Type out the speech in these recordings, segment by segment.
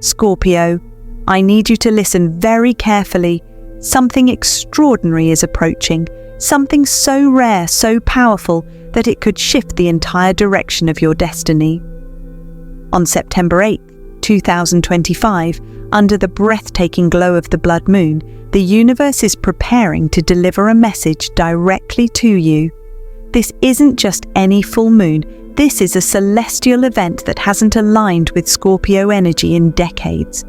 Scorpio, I need you to listen very carefully. Something extraordinary is approaching, something so rare, so powerful that it could shift the entire direction of your destiny. On September 8, 2025, under the breathtaking glow of the blood moon, the universe is preparing to deliver a message directly to you. This isn't just any full moon. This is a celestial event that hasn't aligned with Scorpio energy in decades.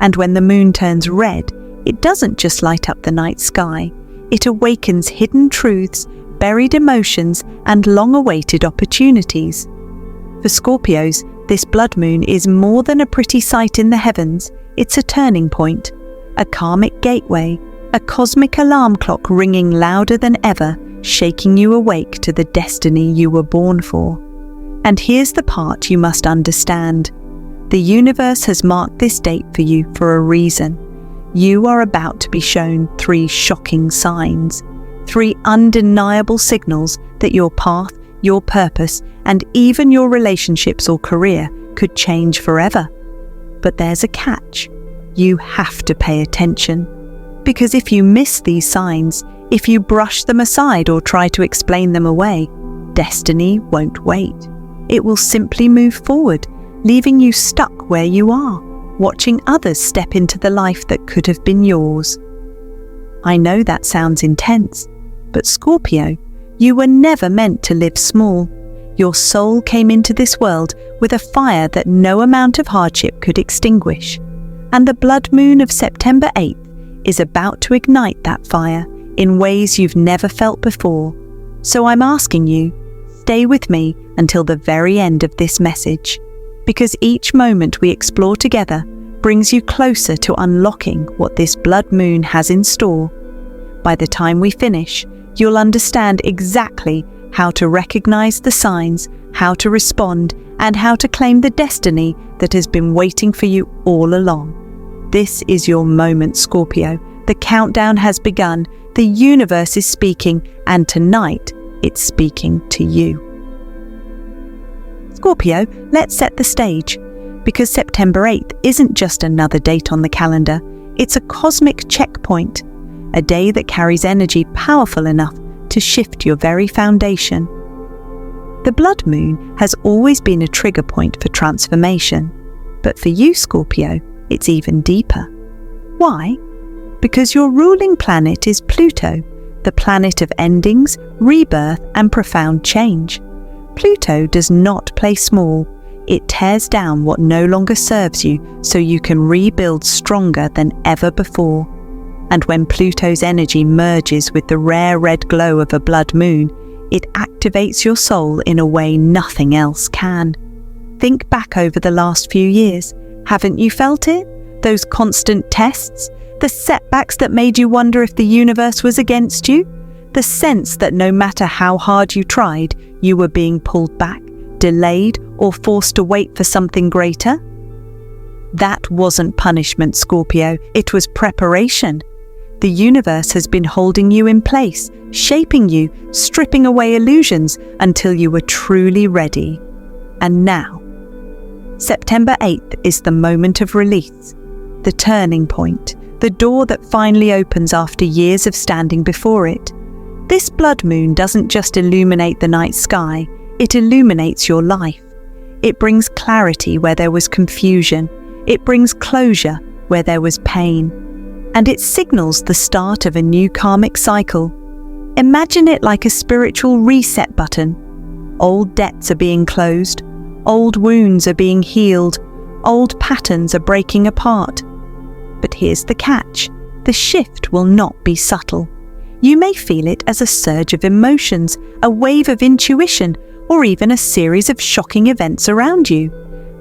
And when the moon turns red, it doesn't just light up the night sky. It awakens hidden truths, buried emotions, and long-awaited opportunities. For Scorpios, this blood moon is more than a pretty sight in the heavens. It's a turning point, a karmic gateway, a cosmic alarm clock ringing louder than ever, shaking you awake to the destiny you were born for. And here's the part you must understand. The universe has marked this date for you for a reason. You are about to be shown 3 shocking signs, 3 undeniable signals that your path, your purpose, and even your relationships or career could change forever. But there's a catch. You have to pay attention. Because if you miss these signs, if you brush them aside or try to explain them away, destiny won't wait. It will simply move forward, leaving you stuck where you are, watching others step into the life that could have been yours. I know that sounds intense, but Scorpio, you were never meant to live small. Your soul came into this world with a fire that no amount of hardship could extinguish. And the blood moon of September 8th is about to ignite that fire in ways you've never felt before. So I'm asking you, stay with me until the very end of this message, because each moment we explore together brings you closer to unlocking what this blood moon has in store. By the time we finish, you'll understand exactly how to recognize the signs, how to respond, and how to claim the destiny that has been waiting for you all along. This is your moment, Scorpio. The countdown has begun, the universe is speaking, and tonight it's speaking to you. Scorpio, let's set the stage, because September 8th isn't just another date on the calendar, it's a cosmic checkpoint, a day that carries energy powerful enough to shift your very foundation. The blood moon has always been a trigger point for transformation, but for you, Scorpio, it's even deeper. Why? Because your ruling planet is Pluto, the planet of endings, rebirth, and profound change. Pluto does not play small. It tears down what no longer serves you so you can rebuild stronger than ever before. And when Pluto's energy merges with the rare red glow of a blood moon, it activates your soul in a way nothing else can. Think back over the last few years. Haven't you felt it? Those constant tests? The setbacks that made you wonder if the universe was against you? The sense that no matter how hard you tried, you were being pulled back, delayed, or forced to wait for something greater? That wasn't punishment, Scorpio. It was preparation. The universe has been holding you in place, shaping you, stripping away illusions until you were truly ready. And now, September 8th is the moment of release, the turning point, the door that finally opens after years of standing before it. This blood moon doesn't just illuminate the night sky, it illuminates your life. It brings clarity where there was confusion. It brings closure where there was pain. And it signals the start of a new karmic cycle. Imagine it like a spiritual reset button. Old debts are being closed. Old wounds are being healed. Old patterns are breaking apart. But here's the catch. The shift will not be subtle. You may feel it as a surge of emotions, a wave of intuition, or even a series of shocking events around you.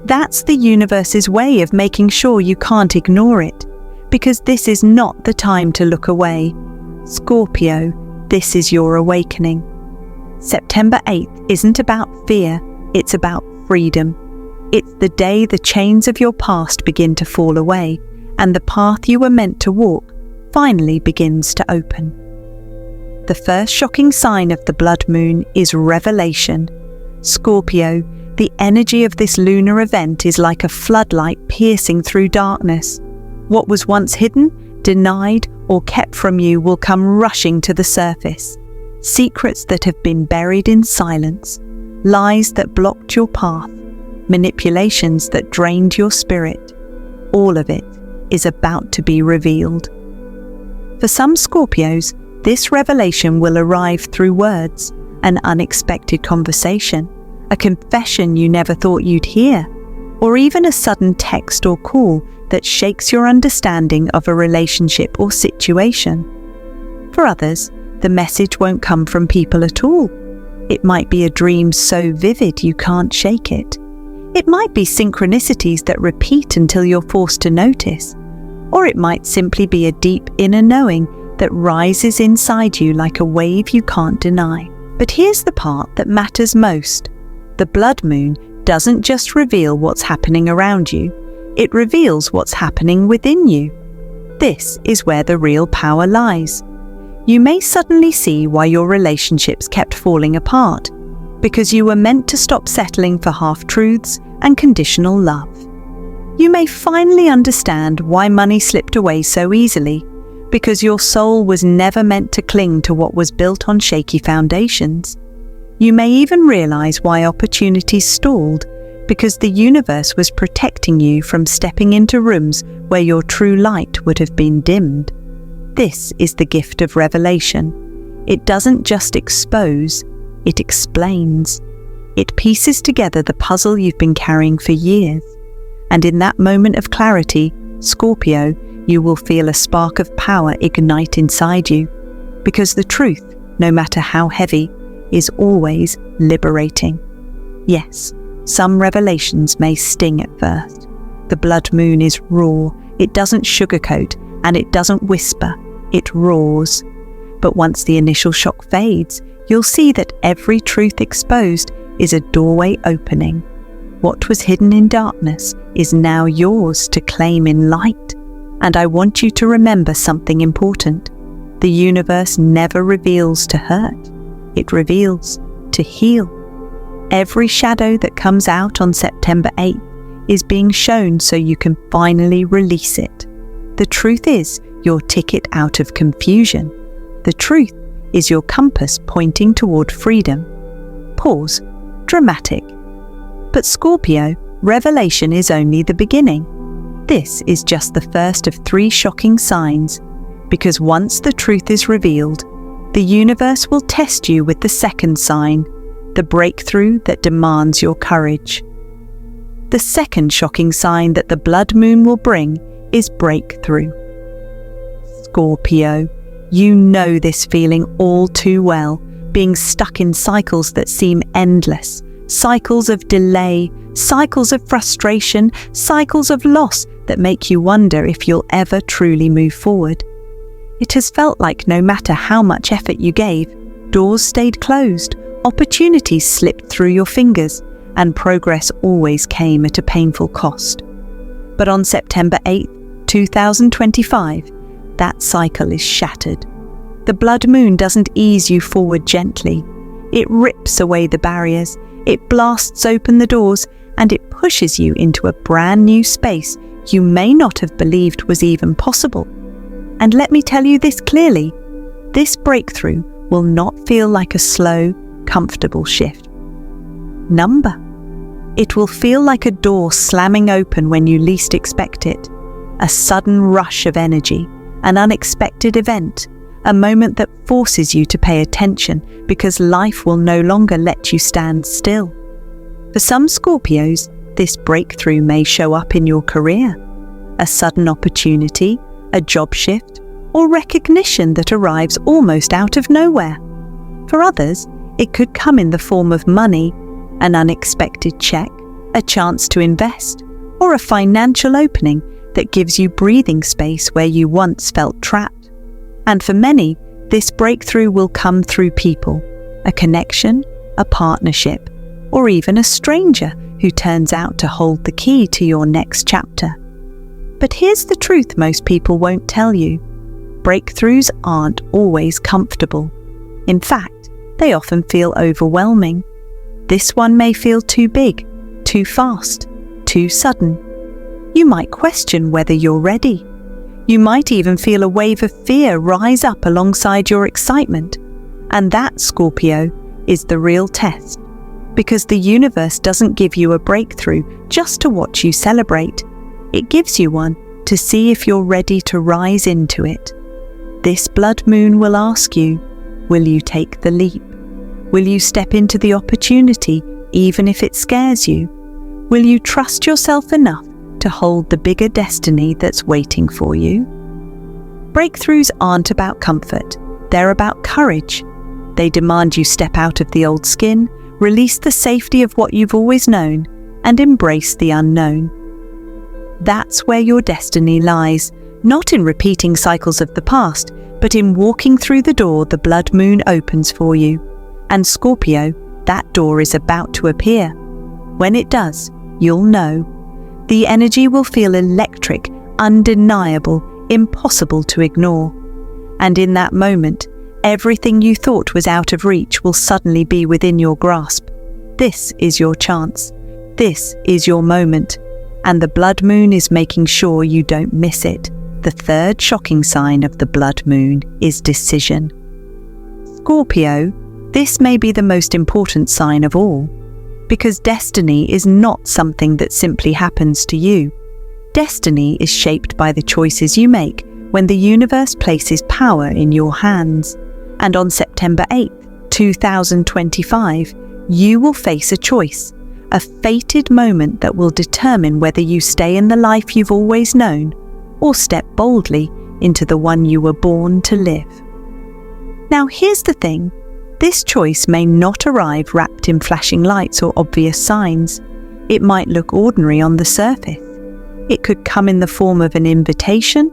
That's the universe's way of making sure you can't ignore it, because this is not the time to look away. Scorpio, this is your awakening. September 8th isn't about fear, it's about freedom. It's the day the chains of your past begin to fall away, and the path you were meant to walk finally begins to open. The first shocking sign of the blood moon is revelation. Scorpio, The energy of this lunar event is like a floodlight piercing through darkness. What was once hidden, denied, or kept from you will come rushing to the surface. Secrets that have been buried in silence, lies that blocked your path, manipulations that drained your spirit. All of it is about to be revealed. For some Scorpios, this revelation will arrive through words, an unexpected conversation, a confession you never thought you'd hear, or even a sudden text or call that shakes your understanding of a relationship or situation. For others, the message won't come from people at all. It might be a dream so vivid you can't shake it. It might be synchronicities that repeat until you're forced to notice. Or it might simply be a deep inner knowing that rises inside you like a wave you can't deny. But here's the part that matters most. The blood moon doesn't just reveal what's happening around you, it reveals what's happening within you. This is where the real power lies. You may suddenly see why your relationships kept falling apart, because you were meant to stop settling for half-truths and conditional love. You may finally understand why money slipped away so easily, because your soul was never meant to cling to what was built on shaky foundations. You may even realize why opportunities stalled, because the universe was protecting you from stepping into rooms where your true light would have been dimmed. This is the gift of revelation. It doesn't just expose, it explains. It pieces together the puzzle you've been carrying for years. And in that moment of clarity, Scorpio, you will feel a spark of power ignite inside you, because the truth, no matter how heavy, is always liberating. Yes, some revelations may sting at first. The blood moon is raw, it doesn't sugarcoat, and it doesn't whisper, it roars. But once the initial shock fades, you'll see that every truth exposed is a doorway opening. What was hidden in darkness is now yours to claim in light. And I want you to remember something important. The universe never reveals to hurt. It reveals to heal. Every shadow that comes out on September 8th is being shown so you can finally release it. The truth is your ticket out of confusion. The truth is your compass pointing toward freedom. Pause. Dramatic. But Scorpio, revelation is only the beginning. This is just the first of 3 shocking signs, because once the truth is revealed, the universe will test you with the second sign, the breakthrough that demands your courage. The second shocking sign that the blood moon will bring is breakthrough. Scorpio, you know this feeling all too well, being stuck in cycles that seem endless, cycles of delay, cycles of frustration, cycles of loss that make you wonder if you'll ever truly move forward. It has felt like no matter how much effort you gave, doors stayed closed, opportunities slipped through your fingers, and progress always came at a painful cost. But on September 8, 2025, that cycle is shattered. The blood moon doesn't ease you forward gently. It rips away the barriers, it blasts open the doors, and it pushes you into a brand new space you may not have believed was even possible. And let me tell you this clearly, this breakthrough will not feel like a slow, comfortable shift. It will feel like a door slamming open when you least expect it, a sudden rush of energy, an unexpected event, a moment that forces you to pay attention because life will no longer let you stand still. For some Scorpios, this breakthrough may show up in your career, a sudden opportunity, a job shift, or recognition that arrives almost out of nowhere. For others, it could come in the form of money, an unexpected check, a chance to invest, or a financial opening that gives you breathing space where you once felt trapped. And for many, this breakthrough will come through people, a connection, a partnership, or even a stranger who turns out to hold the key to your next chapter. But here's the truth most people won't tell you. Breakthroughs aren't always comfortable. In fact, they often feel overwhelming. This one may feel too big, too fast, too sudden. You might question whether you're ready. You might even feel a wave of fear rise up alongside your excitement. And that, Scorpio, is the real test. Because the universe doesn't give you a breakthrough just to watch you celebrate. It gives you one to see if you're ready to rise into it. This blood moon will ask you, will you take the leap? Will you step into the opportunity even if it scares you? Will you trust yourself enough to hold the bigger destiny that's waiting for you? Breakthroughs aren't about comfort, they're about courage. They demand you step out of the old skin, release the safety of what you've always known, and embrace the unknown. That's where your destiny lies, not in repeating cycles of the past, but in walking through the door the blood moon opens for you. And Scorpio, that door is about to appear. When it does, you'll know. The energy will feel electric, undeniable, impossible to ignore. And in that moment, everything you thought was out of reach will suddenly be within your grasp. This is your chance. This is your moment. And the blood moon is making sure you don't miss it. The third shocking sign of the blood moon is decision. Scorpio, this may be the most important sign of all, because destiny is not something that simply happens to you. Destiny is shaped by the choices you make when the universe places power in your hands. And on September 8th, 2025, you will face a choice, a fated moment that will determine whether you stay in the life you've always known or step boldly into the one you were born to live. Now here's the thing, this choice may not arrive wrapped in flashing lights or obvious signs. It might look ordinary on the surface. It could come in the form of an invitation,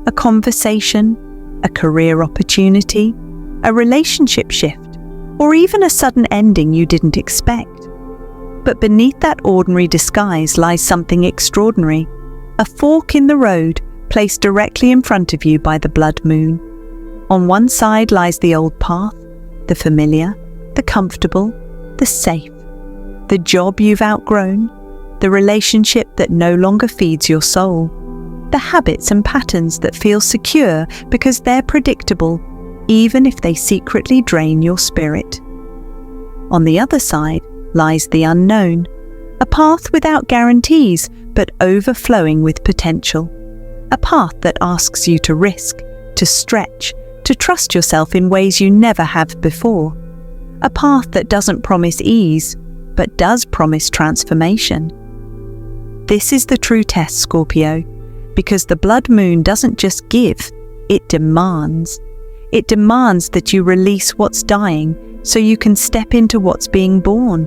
a conversation, a career opportunity, a relationship shift, or even a sudden ending you didn't expect. But beneath that ordinary disguise lies something extraordinary, a fork in the road placed directly in front of you by the blood moon. On one side lies the old path, the familiar, the comfortable, the safe, the job you've outgrown, the relationship that no longer feeds your soul, the habits and patterns that feel secure because they're predictable, even if they secretly drain your spirit. On the other side lies the unknown, a path without guarantees but overflowing with potential, a path that asks you to risk, to stretch, to trust yourself in ways you never have before, a path that doesn't promise ease but does promise transformation. This is the true test, Scorpio, because the blood moon doesn't just give, it demands. It demands that you release what's dying so you can step into what's being born.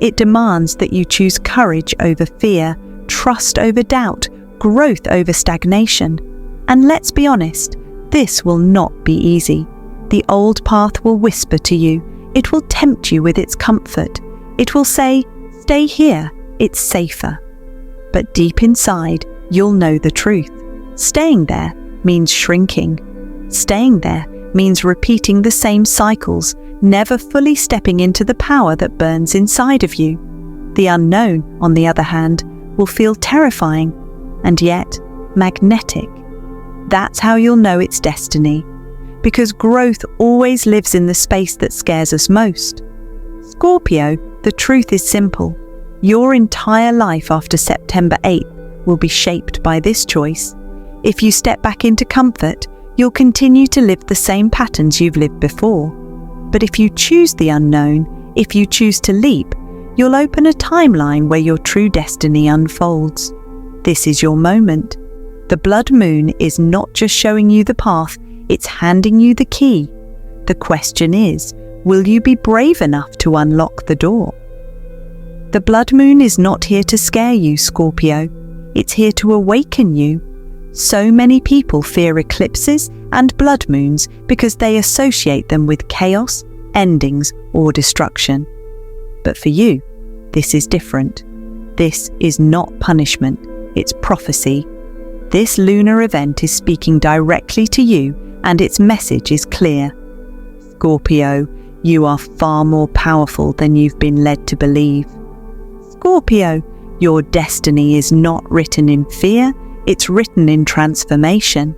It demands that you choose courage over fear, trust over doubt, growth over stagnation. And let's be honest, this will not be easy. The old path will whisper to you. It will tempt you with its comfort. It will say, stay here, it's safer. But deep inside, you'll know the truth. Staying there means shrinking. Staying there means repeating the same cycles, never fully stepping into the power that burns inside of you. The unknown, on the other hand, will feel terrifying and yet magnetic. That's how you'll know it's destiny, because growth always lives in the space that scares us most. Scorpio, the truth is simple. Your entire life after September 8th will be shaped by this choice. If you step back into comfort, you'll continue to live the same patterns you've lived before. But if you choose the unknown, if you choose to leap, you'll open a timeline where your true destiny unfolds. This is your moment. The blood moon is not just showing you the path, it's handing you the key. The question is, will you be brave enough to unlock the door? The blood moon is not here to scare you, Scorpio. It's here to awaken you. So many people fear eclipses and blood moons because they associate them with chaos, endings, or destruction. But for you, this is different. This is not punishment, it's prophecy. This lunar event is speaking directly to you, and its message is clear. Scorpio, You are far more powerful than you've been led to believe. Scorpio, your destiny is not written in fear, it's written in transformation.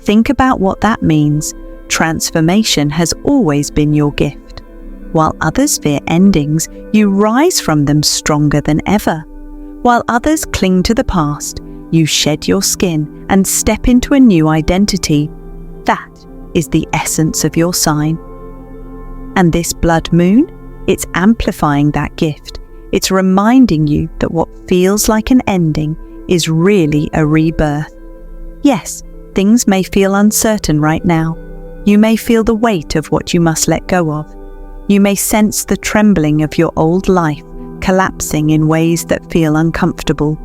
Think about what that means. Transformation has always been your gift. While others fear endings, you rise from them stronger than ever. While others cling to the past, you shed your skin and step into a new identity. That is the essence of your sign. And this blood moon, it's amplifying that gift. It's reminding you that what feels like an ending is really a rebirth. Yes, things may feel uncertain right now. You may feel the weight of what you must let go of. You may sense the trembling of your old life collapsing in ways that feel uncomfortable.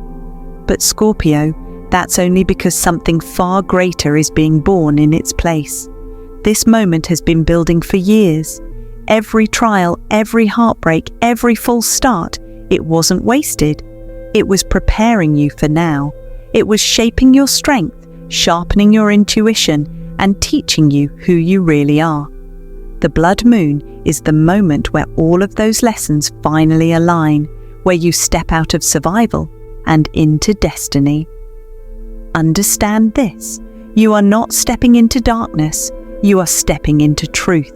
But Scorpio, that's only because something far greater is being born in its place. This moment has been building for years. Every trial, every heartbreak, every false start, it wasn't wasted. It was preparing you for now. It was shaping your strength, sharpening your intuition, and teaching you who you really are. The blood moon is the moment where all of those lessons finally align, where you step out of survival and into destiny. Understand this: you are not stepping into darkness, you are stepping into truth.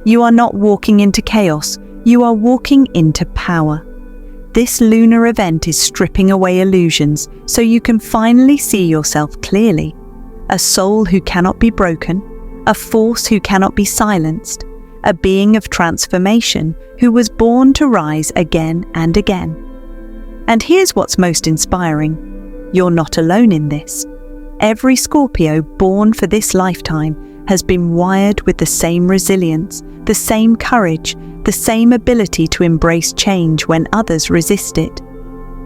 You are not walking into chaos, you are walking into power. This lunar event is stripping away illusions so you can finally see yourself clearly. A soul who cannot be broken, a force who cannot be silenced, a being of transformation who was born to rise again and again. And here's what's most inspiring: you're not alone in this. Every Scorpio born for this lifetime has been wired with the same resilience, the same courage, the same ability to embrace change when others resist it.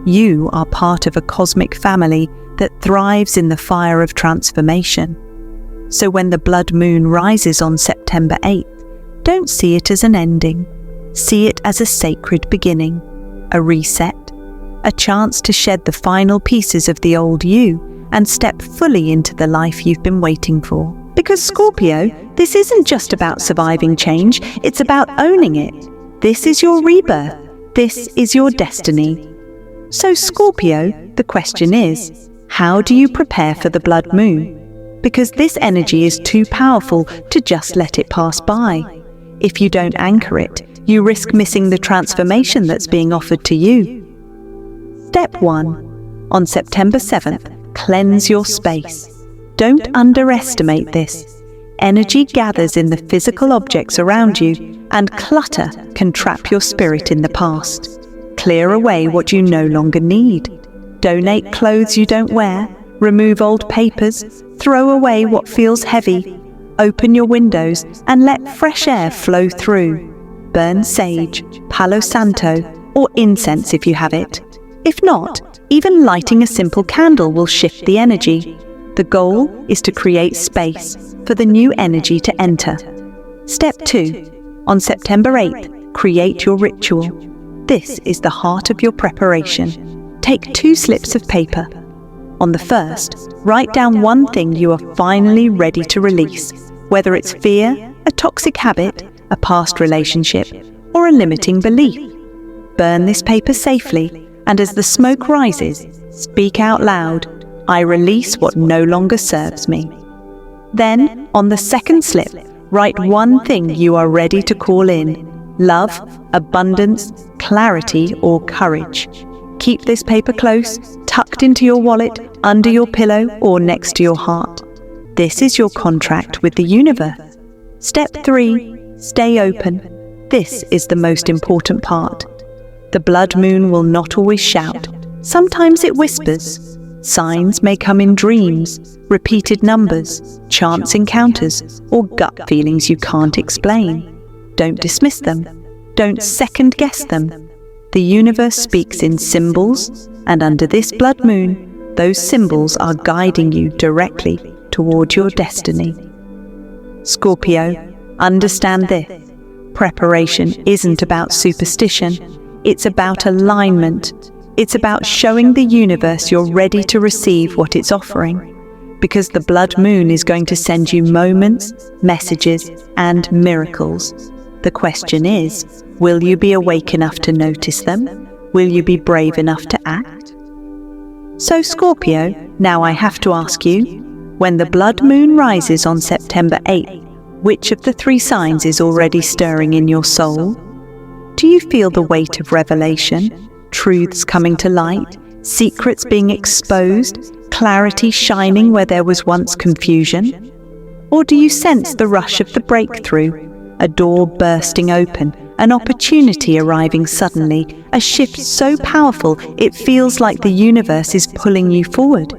You are part of a cosmic family that thrives in the fire of transformation. So when the blood moon rises on September 8th, don't see it as an ending. See it as a sacred beginning, a reset, a chance to shed the final pieces of the old you and step fully into the life you've been waiting for. Because Scorpio, this isn't just about surviving change, it's about owning it. This is your rebirth. This is your destiny. So Scorpio, the question is, how do you prepare for the blood moon? Because this energy is too powerful to just let it pass by. If you don't anchor it, you risk missing the transformation that's being offered to you. Step 1. On September 7th, cleanse your space. Don't underestimate this. Energy gathers in the physical objects around you, and clutter can trap your spirit in the past. Clear away what you no longer need. Donate clothes you don't wear. Remove old papers. Throw away what feels heavy. Open your windows and let fresh air flow through. Burn sage, Palo Santo, or incense if you have it. If not, even lighting a simple candle will shift the energy. The goal is to create space for the new energy to enter. Step 2. On September 8th, create your ritual. This is the heart of your preparation. Take 2 slips of paper. On the first, write down one thing you are finally ready to release, whether it's fear, a toxic habit, a past relationship, or a limiting belief. Burn this paper safely, and as the smoke rises, speak out loud, "I release what no longer serves me." Then, on the second slip, write one thing you are ready to call in: love, abundance, clarity, or courage. Keep this paper close, tucked into your wallet, under your pillow, or next to your heart. This is your contract with the universe. Step 3. Stay open. This is the most important part. The blood moon will not always shout. Sometimes it whispers. Signs may come in dreams, repeated numbers, chance encounters, or gut feelings you can't explain. Don't dismiss them. Don't second-guess them. The universe speaks in symbols, and under this blood moon, those symbols are guiding you directly toward your destiny. Scorpio, understand this. Preparation isn't about superstition. It's about alignment. It's about showing the universe you're ready to receive what it's offering. Because the blood moon is going to send you moments, messages, and miracles. The question is, will you be awake enough to notice them? Will you be brave enough to act? So Scorpio, now I have to ask you, when the blood moon rises on September 8th, which of the 3 signs is already stirring in your soul? Do you feel the weight of revelation, truths coming to light, secrets being exposed, clarity shining where there was once confusion? Or do you sense the rush of the breakthrough, a door bursting open, an opportunity arriving suddenly, a shift so powerful it feels like the universe is pulling you forward?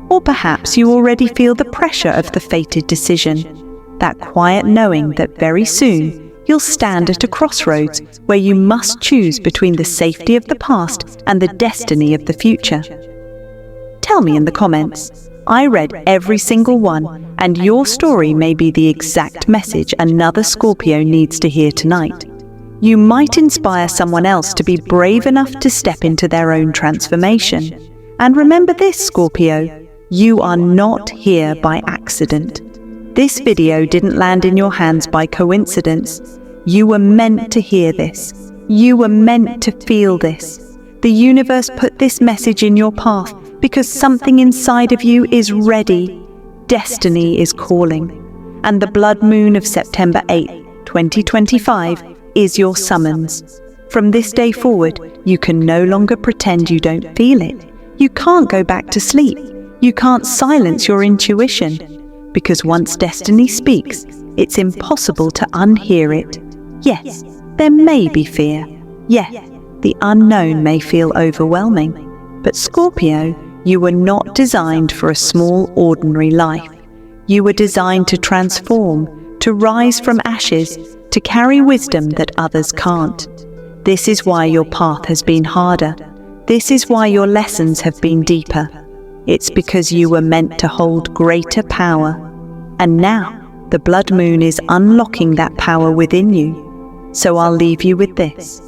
Or perhaps you already feel the pressure of the fated decision, that quiet knowing that very soon you'll stand at a crossroads where you must choose between the safety of the past and the destiny of the future. Tell me in the comments. I read every single one, and your story may be the exact message another Scorpio needs to hear tonight. You might inspire someone else to be brave enough to step into their own transformation. And remember this, Scorpio, you are not here by accident. This video didn't land in your hands by coincidence. You were meant to hear this. You were meant to feel this. The universe put this message in your path because something inside of you is ready. Destiny is calling. And the blood moon of September 8th, 2025 is your summons. From this day forward, you can no longer pretend you don't feel it. You can't go back to sleep. You can't silence your intuition. Because once destiny speaks, it's impossible to unhear it. Yes, there may be fear. Yes, the unknown may feel overwhelming. But Scorpio, you were not designed for a small, ordinary life. You were designed to transform, to rise from ashes, to carry wisdom that others can't. This is why your path has been harder. This is why your lessons have been deeper. It's because you were meant to hold greater power. And now, the blood moon is unlocking that power within you. So I'll leave you with this.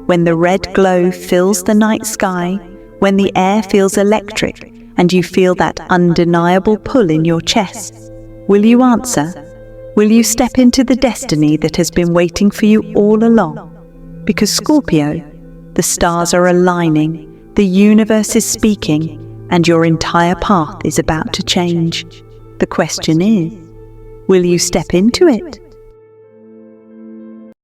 When the red glow fills the night sky, when the air feels electric, and you feel that undeniable pull in your chest, will you answer? Will you step into the destiny that has been waiting for you all along? Because Scorpio, the stars are aligning, the universe is speaking, and your entire path is about to change. The question is, will you step into it?